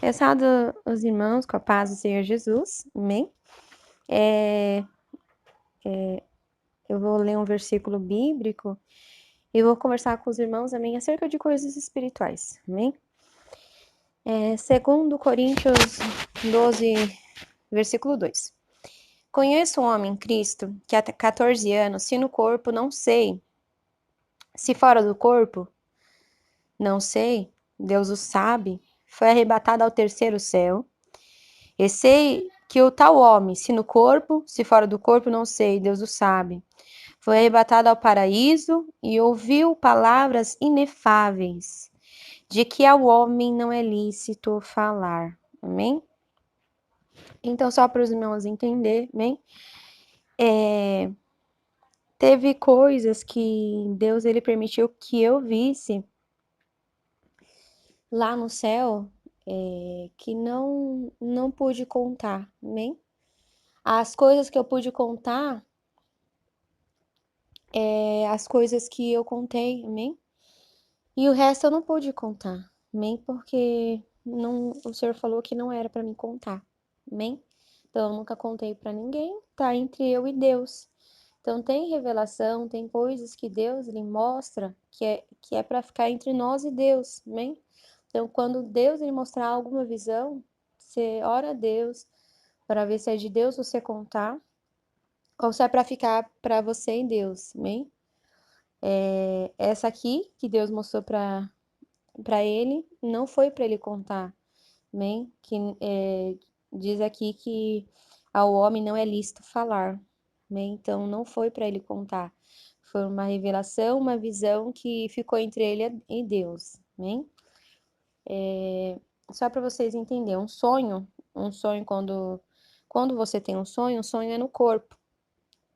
Salve os irmãos com a paz do Senhor Jesus, amém? Eu vou ler um versículo bíblico e vou conversar com os irmãos, amém, acerca de coisas espirituais, amém? Segundo Coríntios 12, versículo 2. Conheço um homem, Cristo, que há 14 anos, se no corpo, não sei, se fora do corpo, não sei, Deus o sabe, foi arrebatado ao terceiro céu. E sei que o tal homem, se no corpo, se fora do corpo, não sei, Deus o sabe, foi arrebatado ao paraíso e ouviu palavras inefáveis, de que ao homem não é lícito falar. Amém? Então, só para os irmãos entenderem, amém? Teve coisas que Deus ele permitiu que eu visse lá no céu, que não pude contar, amém? As coisas que eu pude contar, as coisas que eu contei, amém? E o resto eu não pude contar, amém? Porque não, o Senhor falou que não era para mim contar, amém? Então eu nunca contei para ninguém, tá entre eu e Deus. Então tem revelação, tem coisas que Deus lhe mostra que é para ficar entre nós e Deus, amém? Então quando Deus lhe mostrar alguma visão, você ora a Deus para ver se é de Deus você contar ou se é para ficar para você e Deus, amém? Essa aqui que Deus mostrou para ele, não foi para ele contar, amém? Que diz aqui que ao homem não é lícito falar, amém? Então não foi para ele contar. Foi uma revelação, uma visão que ficou entre ele e Deus, amém? Só para vocês entenderem, um sonho quando você tem um sonho é no corpo.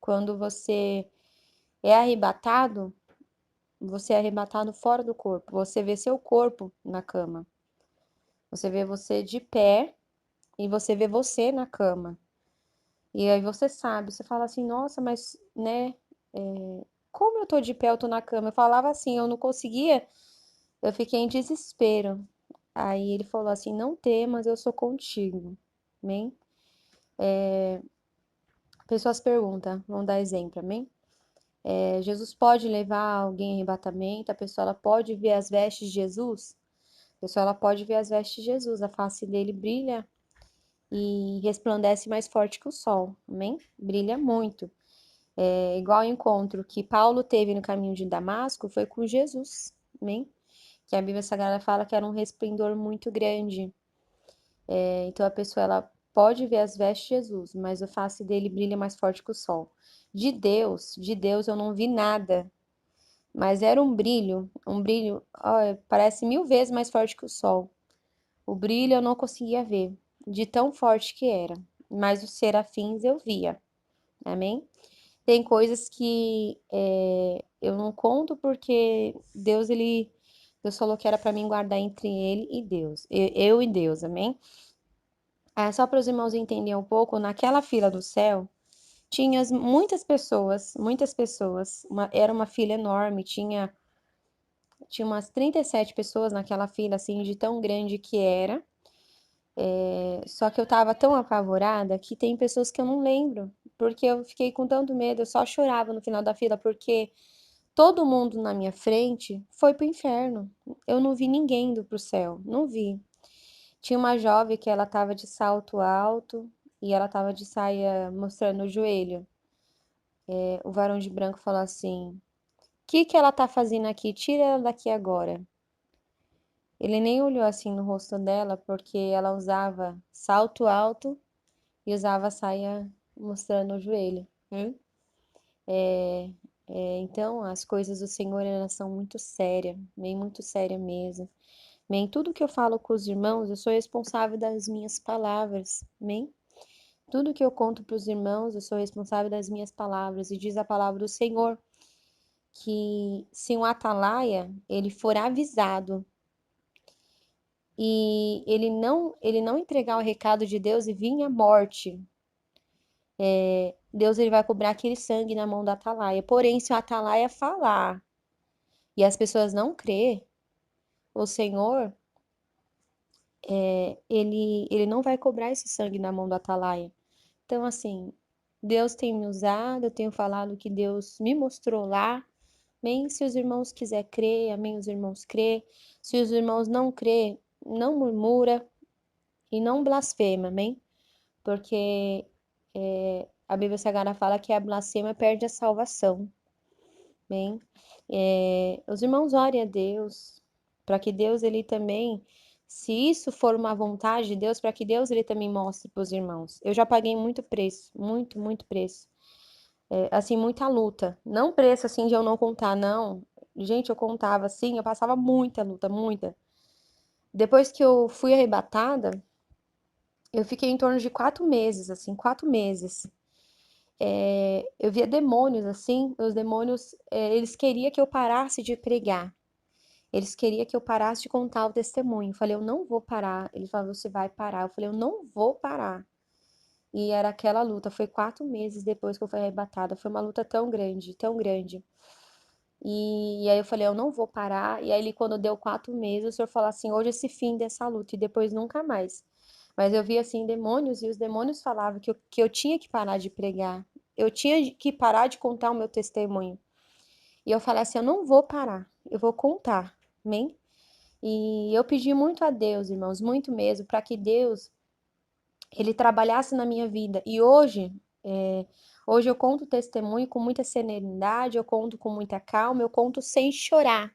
Quando você é arrebatado fora do corpo. Você vê seu corpo na cama. Você vê você de pé e você vê você na cama. E aí você sabe, você fala assim, nossa, mas, né, como eu tô de pé, eu tô na cama? Eu falava assim, eu não conseguia, eu fiquei em desespero. Aí ele falou assim, não temas, eu sou contigo. Amém? Pessoas perguntam, vamos dar exemplo, amém? Jesus pode levar alguém em arrebatamento, a pessoa ela pode ver as vestes de Jesus? A pessoa ela pode ver as vestes de Jesus, a face dele brilha e resplandece mais forte que o sol, amém? Brilha muito. Igual o encontro que Paulo teve no caminho de Damasco foi com Jesus, amém? Que a Bíblia Sagrada fala que era um resplendor muito grande. Então a pessoa ela pode ver as vestes de Jesus, mas a face dele brilha mais forte que o sol. De Deus eu não vi nada, mas era um brilho, ó, parece 1000 vezes mais forte que o sol. O brilho eu não conseguia ver, de tão forte que era, mas os serafins eu via, amém? Tem coisas que eu não conto porque Deus falou que era para mim guardar entre ele e Deus, eu e Deus, amém? Só para os irmãos entenderem um pouco, naquela fila do céu, tinha muitas pessoas, era uma fila enorme, tinha umas 37 pessoas naquela fila, assim, de tão grande que era. Só que eu tava tão apavorada que tem pessoas que eu não lembro, porque eu fiquei com tanto medo, eu só chorava no final da fila, porque todo mundo na minha frente foi pro inferno. Eu não vi ninguém indo pro céu, não vi. Tinha uma jovem que ela tava de salto alto e ela tava de saia mostrando o joelho. O varão de branco falou assim: O que que ela tá fazendo aqui? Tira ela daqui agora. Ele nem olhou assim no rosto dela, porque ela usava salto alto e usava saia mostrando o joelho. Então, as coisas do Senhor, elas são muito sérias, bem muito séria mesmo. Bem, tudo que eu falo com os irmãos, eu sou responsável das minhas palavras, amém? Tudo que eu conto para os irmãos, eu sou responsável das minhas palavras. E diz a palavra do Senhor que se um atalaia, ele for avisado e ele não entregar o recado de Deus e vir a morte, Deus ele vai cobrar aquele sangue na mão do atalaia. Porém, se o atalaia falar e as pessoas não crer, o Senhor, ele não vai cobrar esse sangue na mão do atalaia. Então, assim, Deus tem me usado, eu tenho falado que Deus me mostrou lá. Amém? Se os irmãos quiser crer, amém, os irmãos crê. Se os irmãos não crê, não murmura e não blasfema, amém? Porque a Bíblia Sagrada fala que a blasfêmia perde a salvação, amém? Os irmãos orem a Deus, para que Deus, ele também, se isso for uma vontade de Deus, para que Deus, ele também mostre para os irmãos. Eu já paguei muito preço, muito, muito preço. Assim, muita luta. Não preço, assim, de eu não contar, não. Gente, eu contava, assim, eu passava muita luta, muita. Depois que eu fui arrebatada, eu fiquei em torno de 4 meses, assim, 4 meses. Eu via demônios, assim, os demônios, eles queriam que eu parasse de pregar. Eles queriam que eu parasse de contar o testemunho. Eu falei, eu não vou parar. Ele falou, você vai parar. Eu falei, eu não vou parar. E era aquela luta. Foi 4 meses depois que eu fui arrebatada. Foi uma luta tão grande, tão grande. E aí eu falei, eu não vou parar. E aí ele, quando deu 4 meses, o senhor falou assim, hoje é esse fim dessa luta. E depois nunca mais. Mas eu vi assim demônios e os demônios falavam que eu tinha que parar de pregar. Eu tinha que parar de contar o meu testemunho. E eu falei assim, eu não vou parar. Eu vou contar. Amém? E eu pedi muito a Deus, irmãos, muito mesmo, para que Deus ele trabalhasse na minha vida. E hoje eu conto testemunho com muita serenidade, eu conto com muita calma, eu conto sem chorar.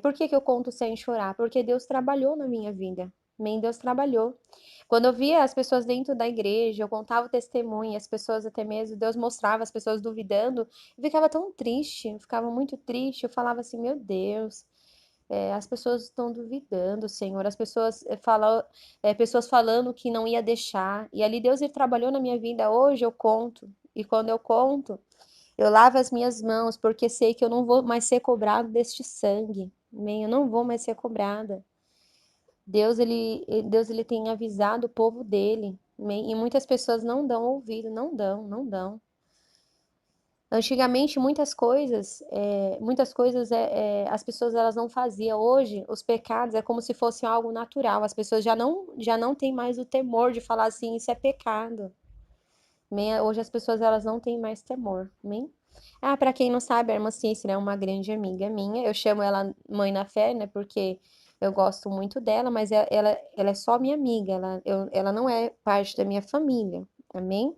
Por que que eu conto sem chorar? Porque Deus trabalhou na minha vida. Amém? Deus trabalhou. Quando eu via as pessoas dentro da igreja, eu contava o testemunho, as pessoas até mesmo, Deus mostrava as pessoas duvidando, eu ficava tão triste, eu ficava muito triste, eu falava assim, meu Deus, as pessoas estão duvidando, Senhor. As pessoas pessoas falando que não ia deixar. E ali Deus ele trabalhou na minha vida. Hoje eu conto. E quando eu conto, eu lavo as minhas mãos, porque sei que eu não vou mais ser cobrado deste sangue. Amém? Eu não vou mais ser cobrada. Deus ele tem avisado o povo dele. Amém? E muitas pessoas não dão ouvido, não dão, não dão. Antigamente, muitas coisas as pessoas elas não faziam. Hoje, os pecados é como se fosse algo natural. As pessoas já não têm mais o temor de falar assim, isso é pecado. Amém? Hoje as pessoas elas não têm mais temor. Amém? Para quem não sabe, a irmã Cícera é uma grande amiga minha. Eu chamo ela Mãe na Fé, né? Porque eu gosto muito dela, mas ela é só minha amiga. Ela não é parte da minha família. Amém?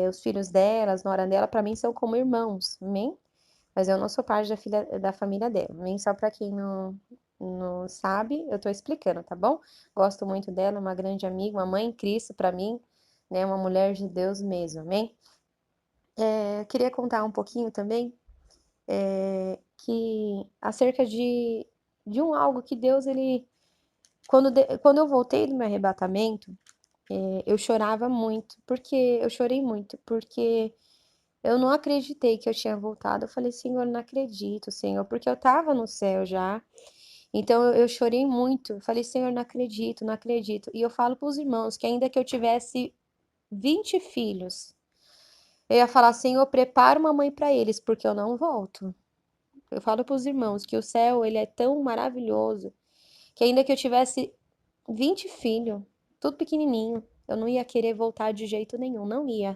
Os filhos dela, as noras dela, para mim são como irmãos, amém? Mas eu não sou parte da família dela, amém? Só para quem não sabe, eu tô explicando, tá bom? Gosto muito dela, uma grande amiga, uma mãe em Cristo para mim, né? Uma mulher de Deus mesmo, amém? Queria contar um pouquinho também que acerca de algo que Deus, ele. Quando eu voltei do meu arrebatamento, eu chorava muito, porque eu chorei muito, porque eu não acreditei que eu tinha voltado. Eu falei, Senhor, não acredito, Senhor, porque eu estava no céu já. Então eu chorei muito. Eu falei, Senhor, não acredito, não acredito. E eu falo para os irmãos que ainda que eu tivesse 20 filhos, eu ia falar, Senhor, prepara uma mãe para eles, porque eu não volto. Eu falo para os irmãos que o céu, ele é tão maravilhoso, que ainda que eu tivesse 20 filhos, tudo pequenininho, eu não ia querer voltar de jeito nenhum, não ia.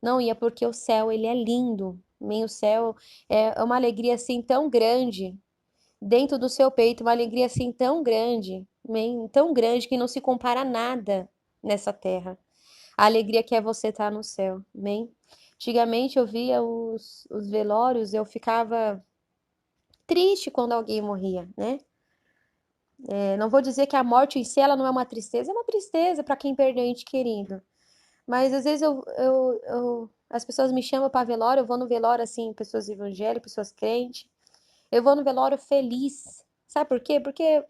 Não ia, porque o céu, ele é lindo. O céu é uma alegria assim tão grande dentro do seu peito, uma alegria assim tão grande, tão grande que não se compara a nada nessa terra. A alegria que é você estar no céu, amém? Antigamente eu via os velórios, eu ficava triste quando alguém morria, né? Não vou dizer que a morte em si ela não é uma tristeza para quem perdeu ente querido. Mas às vezes as pessoas me chamam para velório, eu vou no velório assim, pessoas evangélicas, pessoas crentes. Eu vou no velório feliz. Sabe por quê? Porque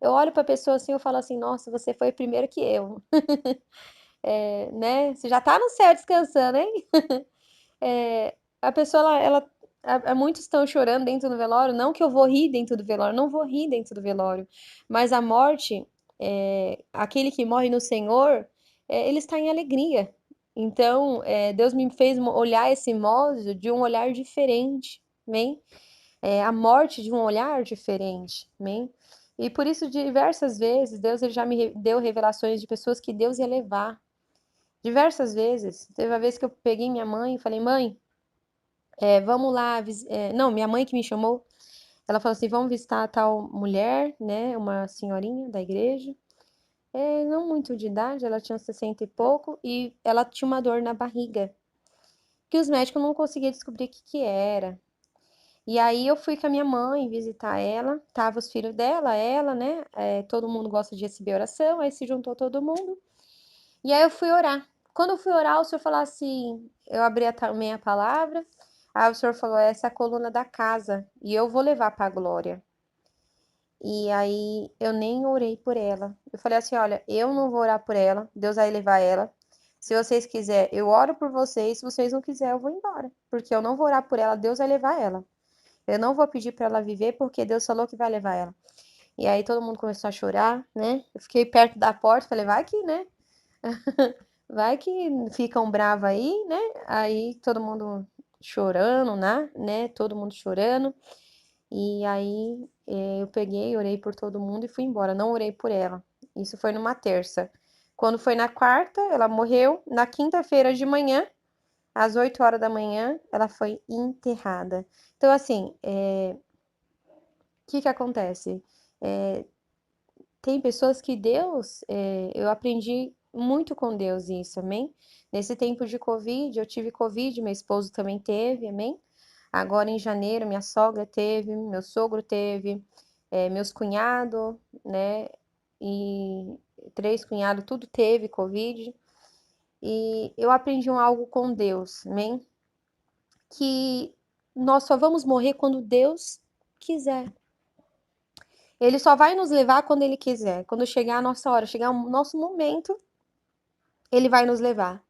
eu olho para a pessoa assim, eu falo assim, nossa, você foi primeiro que eu. Né? Você já tá no céu descansando, hein? A pessoa, muitos estão chorando dentro do velório, não que eu vou rir dentro do velório, não vou rir dentro do velório, mas a morte, aquele que morre no Senhor, ele está em alegria. Então, Deus me fez olhar esse modo de um olhar diferente, amém? A morte de um olhar diferente, amém? E por isso, diversas vezes, Deus ele já me deu revelações de pessoas que Deus ia levar. Diversas vezes. Teve uma vez que eu peguei minha mãe e falei, mãe, vamos lá. Não, minha mãe que me chamou. Ela falou assim: vamos visitar a tal mulher, né? Uma senhorinha da igreja. Não muito de idade, ela tinha 60 e pouco, e ela tinha uma dor na barriga, que os médicos não conseguiam descobrir o que que era. E aí eu fui com a minha mãe visitar ela, tava os filhos dela, ela, né? Todo mundo gosta de receber oração, aí se juntou todo mundo. E aí eu fui orar. Quando eu fui orar, o senhor falou assim, eu abri também a palavra, aí o senhor falou, essa é a coluna da casa, e eu vou levar para a glória. E aí eu nem orei por ela. Eu falei assim, olha, eu não vou orar por ela, Deus vai levar ela. Se vocês quiserem, eu oro por vocês, se vocês não quiserem, eu vou embora, porque eu não vou orar por ela, Deus vai levar ela. Eu não vou pedir para ela viver, porque Deus falou que vai levar ela. E aí todo mundo começou a chorar, né? Eu fiquei perto da porta, falei, vai que, né? Vai que ficam bravos aí, né? Aí todo mundo chorando, né? Todo mundo chorando. E aí eu peguei, orei por todo mundo e fui embora. Não orei por ela. Isso foi numa terça. Quando foi na quarta, ela morreu. Na quinta-feira de manhã, às 8 horas da manhã, ela foi enterrada. Então, assim, o que que acontece? É, tem pessoas que Deus, eu aprendi muito com Deus isso, amém? Nesse tempo de Covid, eu tive Covid, meu esposo também teve, amém? Agora em janeiro, minha sogra teve, meu sogro teve, meus cunhados, né? E 3 cunhados, tudo teve Covid. E eu aprendi algo com Deus, amém? Que nós só vamos morrer quando Deus quiser. Ele só vai nos levar quando ele quiser. Quando chegar a nossa hora, chegar o nosso momento, ele vai nos levar.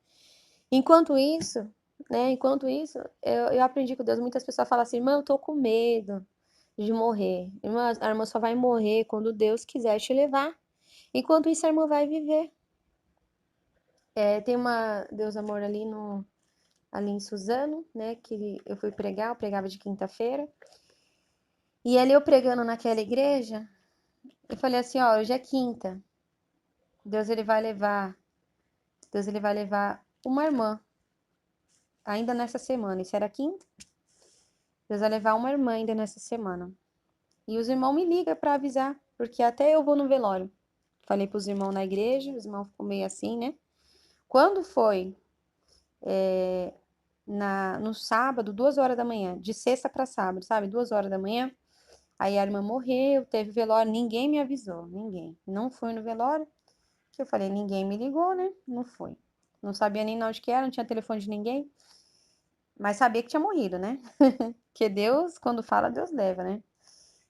Enquanto isso, né? Enquanto isso, eu aprendi com Deus. Muitas pessoas falam assim, irmã, eu tô com medo de morrer. Irmã, a irmã só vai morrer quando Deus quiser te levar. Enquanto isso, a irmã vai viver. Tem uma Deus Amor ali em Suzano, né? Que eu fui pregar, eu pregava de quinta-feira. E ali eu pregando naquela igreja, eu falei assim, ó, hoje é quinta. Deus ele vai levar Deus ele vai levar uma irmã ainda nessa semana. Isso era quinta? Deus vai levar uma irmã ainda nessa semana. E os irmãos me ligam para avisar, porque até eu vou no velório. Falei para os irmãos na igreja, os irmãos ficam meio assim, né? Quando foi no sábado, 2 horas da manhã, de sexta para sábado, sabe? 2 horas da manhã. Aí a irmã morreu, teve velório, ninguém me avisou, ninguém. Não fui no velório, que eu falei, ninguém me ligou, né? Não foi. Não sabia nem onde que era, não tinha telefone de ninguém. Mas sabia que tinha morrido, né? Porque Deus, quando fala, Deus leva, né?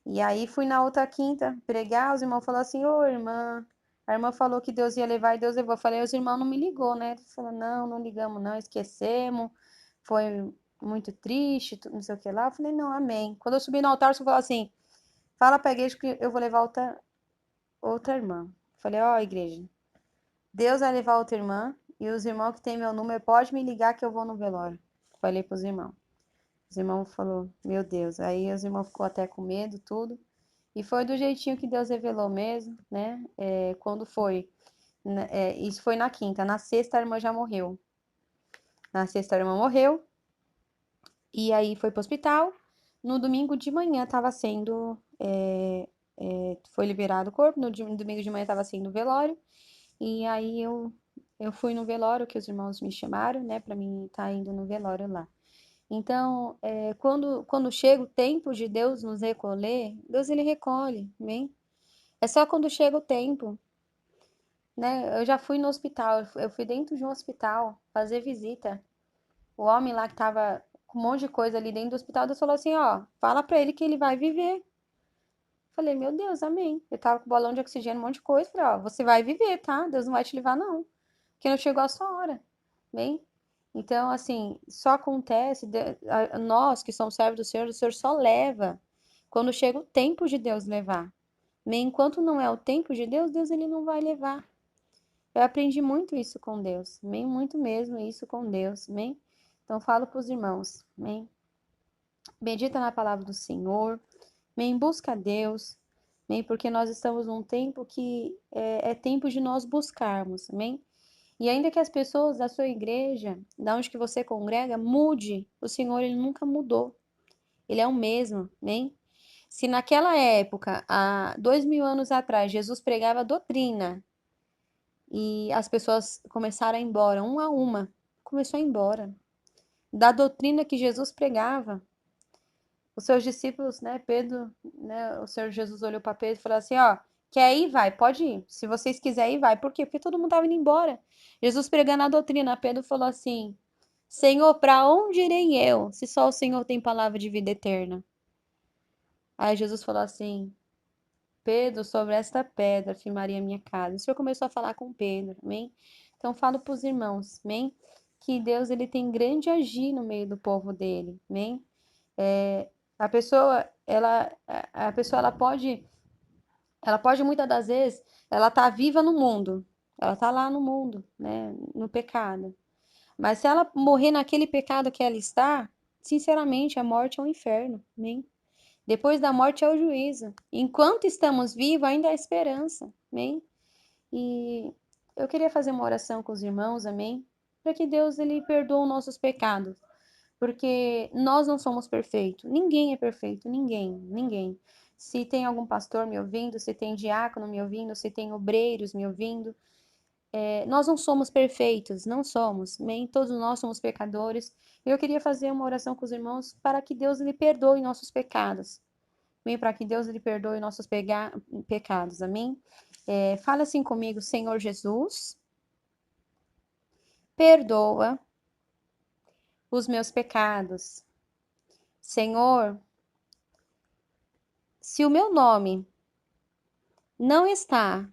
E aí fui na outra quinta pregar, os irmãos falaram assim, ô irmã, a irmã falou que Deus ia levar e Deus levou. Eu falei, os irmãos não me ligou, né? Eles falaram, não, não ligamos não, esquecemos, foi muito triste, não sei o que lá. Eu falei, não, amém. Quando eu subi no altar, você falou assim, fala pra igreja que eu vou levar outra irmã. Eu falei, ó, igreja, Deus vai levar outra irmã e os irmãos que têm meu número, pode me ligar que eu vou no velório. Falei pros irmãos. Os irmãos falou, meu Deus. Aí os irmãos ficou até com medo, tudo. E foi do jeitinho que Deus revelou mesmo, né? Quando foi, né, isso foi na quinta. Na sexta a irmã já morreu. Na sexta a irmã morreu. E aí foi pro hospital. No domingo de manhã estava sendo, foi liberado o corpo. No domingo de manhã estava sendo velório. E aí eu fui no velório que os irmãos me chamaram, né? Para mim estar indo no velório lá. Então, quando chega o tempo de Deus nos recolher, Deus ele recolhe, amém? É só quando chega o tempo, né? Eu já fui no hospital, eu fui dentro de um hospital fazer visita. O homem lá que tava com um monte de coisa ali dentro do hospital, Deus falou assim, ó, fala pra ele que ele vai viver. Falei, meu Deus, amém. Eu tava com balão de oxigênio, um monte de coisa, falei, ó, você vai viver, tá? Deus não vai te levar, não. Porque não chegou a sua hora, bem? Então, assim, só acontece, nós que somos servos do Senhor só leva quando chega o tempo de Deus levar. Enquanto não é o tempo de Deus, Deus ele não vai levar. Eu aprendi muito isso com Deus, amém? Muito mesmo isso com Deus, amém? Então, falo para os irmãos, amém? Medita na palavra do Senhor, amém? Busca a Deus, amém? Porque nós estamos num tempo que é tempo de nós buscarmos, amém? E ainda que as pessoas da sua igreja, da onde que você congrega, mude, o Senhor, ele nunca mudou. Ele é o mesmo, amém? Se naquela época, há 2000 anos atrás, Jesus pregava doutrina e as pessoas começaram a ir embora, uma a uma, começou a ir embora. Da doutrina que Jesus pregava, os seus discípulos, né, Pedro, né, o Senhor Jesus olhou para Pedro e falou assim, ó, quer ir, vai, pode ir. Se vocês quiserem ir, vai. Por quê? Porque todo mundo estava indo embora. Jesus pregando a doutrina, Pedro falou assim, Senhor, para onde irei eu, se só o Senhor tem palavra de vida eterna? Aí Jesus falou assim, Pedro, sobre esta pedra firmaria a minha casa. O Senhor começou a falar com Pedro, amém? Então, falo para os irmãos, amém? Que Deus, ele tem grande agir no meio do povo dele, amém? A pessoa, a pessoa, ela pode muitas das vezes, ela tá viva no mundo, ela tá lá no mundo, né, no pecado. Mas se ela morrer naquele pecado que ela está, sinceramente, a morte é um inferno, amém? Depois da morte é o juízo. Enquanto estamos vivos, ainda há esperança, amém? E eu queria fazer uma oração com os irmãos, amém? Para que Deus, ele perdoe os nossos pecados. Porque nós não somos perfeitos. Ninguém é perfeito, ninguém, ninguém. Se tem algum pastor me ouvindo, se tem diácono me ouvindo, se tem obreiros me ouvindo, nós não somos perfeitos, não somos. Nem todos nós somos pecadores. Eu queria fazer uma oração com os irmãos para que Deus lhe perdoe nossos pecados. Amém? Para que Deus lhe perdoe nossos pecados. Amém? Fala assim comigo, Senhor Jesus, perdoa os meus pecados. Senhor, se o meu nome não está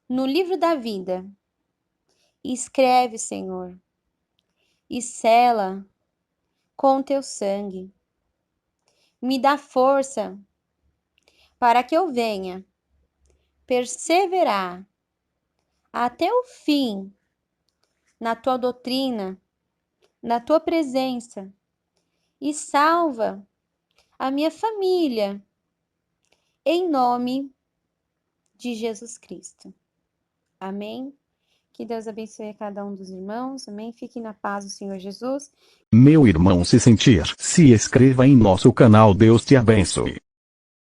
no livro da vida, escreve, Senhor, e sela com teu sangue. Me dá força para que eu venha perseverar até o fim na tua doutrina, na tua presença, e salva a minha família, em nome de Jesus Cristo. Amém? Que Deus abençoe a cada um dos irmãos. Amém? Fiquem na paz do Senhor Jesus. Meu irmão, se inscreva em nosso canal. Deus te abençoe.